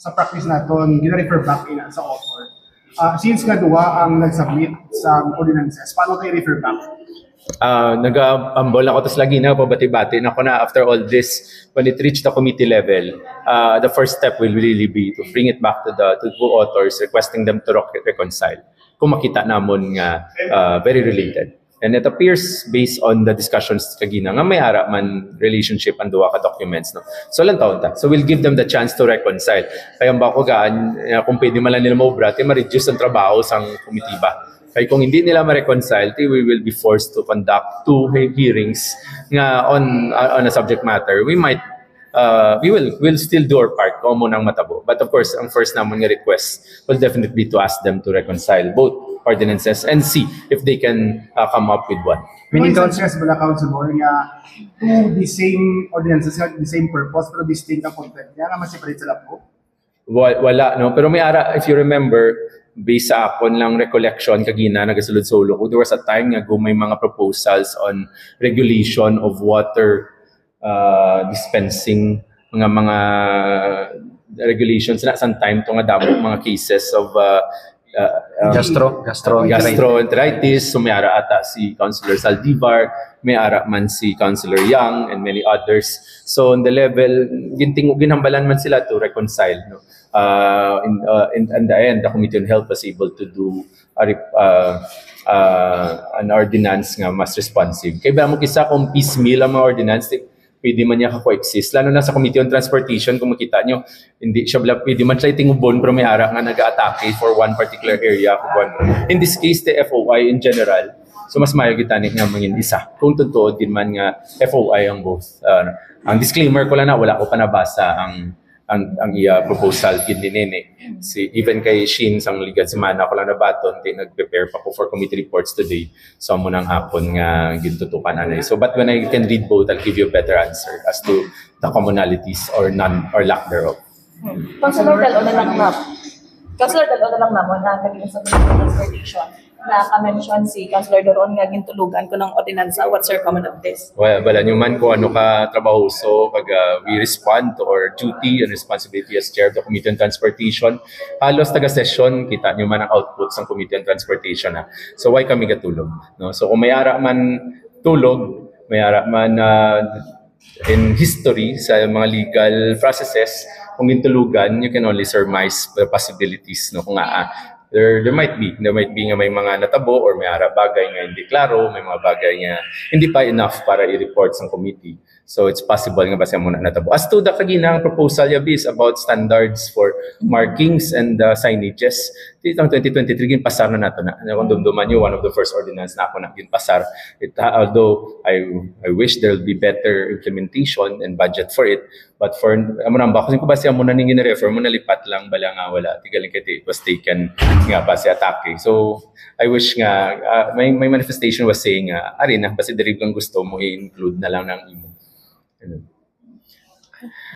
sa practice naton gina-refer back ina sa author. Since nga duwa ang nag-submit sa ordinances, paano tayo refer back? Nag-ambol ako, tapos lagi na pabati-bati na ako na after all this, when it reached the committee level, the first step will really be to bring it back to the two authors, requesting them to reconcile. Kung makita namon nga very related. And it appears based on the discussions kagina nga may ara man relationship ang duwa ka documents, no. So lang taon ta. So we'll give them the chance to reconcile. Kaya ba ko gaan kung pwede man lang nila maubra, ma-reduce ang trabaho sang komitiba. Kaya kung hindi nila ma-reconcile, we will be forced to conduct 2 hearings nga on a subject matter. We'll still do our part kung mo nang matabo. But of course, ang first namon nga request will definitely be to ask them to reconcile both ordinances and see if they can come up with one. Meaning councilors bala councilor nga to the same ordinances, the same purpose, pero distinct ang content niya nga ma-separate sila po? Wala, no? Pero may ara, if you remember, based sa akon lang recollection kagina nagasulod-sulod ko, there was a time nga may mga proposals on regulation of water dispensing, mga regulations na some time to nga damo mga cases of gastroenteritis. So may ara ata si Councilor Saldivar, may ara man si Councilor Yang, and many others. So on the level, ginhambalan man sila to reconcile, no? In the end, the Committee on Health was able to do an ordinance nga mas responsive. Kaya ba mo kisa kung piecemeal ang mga ordinance, pwede man niya ka-coexist. Lalo na sa Committee on Transportation, kung makita nyo, hindi siya pwede man siya itingubon, pero may ara nga nag-a-atake for one particular area. In this case, the FOI in general, so mas mayo kita nga mangin isa. Kung totoo din man nga FOI ang both. Ang disclaimer ko lang na wala ko pa nabasa ang iya proposal kindinene. Even kay Shin sang ligat semana ko lang nabaton, nag-prepare pa ko for committee reports today. So mo nang hapon nga gintutukan anay. So but when I can read both, I'll give you a better answer as to the commonalities or none or lack thereof. Councilor Dalo na lang namon na naging sa transportation na ka-mention si Councilor Doron nga gintulugan ko ng ordinansa. What's your comment of this? Well, bala nyo man kung ano ka trabaho. So, pag we respond to our duty and responsibility as Chair of the Committee on Transportation, halos taga-session, kita nyo man ang outputs ng Committee on Transportation. Ha? So, why kami katulog? No? So, kung may ara man tulog, may ara man in history sa mga legal processes, kung gintulugan, you can only surmise the possibilities. No? Kung there might be nga may mga natabo or may ara bagay nga hindi klaro, may mga bagay nga hindi pa enough para i-report sa committee. So it's possible nga basta mo na natabo. As to the kaginang proposal yabis about standards for markings and signages, ditang 2023 ginpasar na nato na. Kung dumduman nyo, one of the first ordinance na ako na ginpasar. Although I wish there will be better implementation and budget for it, but for amo nang ba kasi ko ba siya mo na ning gine-refer mo nalipat lang bala nga wala tigaling kay it was taken nga pa si atake. So I wish nga may manifestation was saying nga ari na basta diri kang gusto mo i-include na lang ng imo.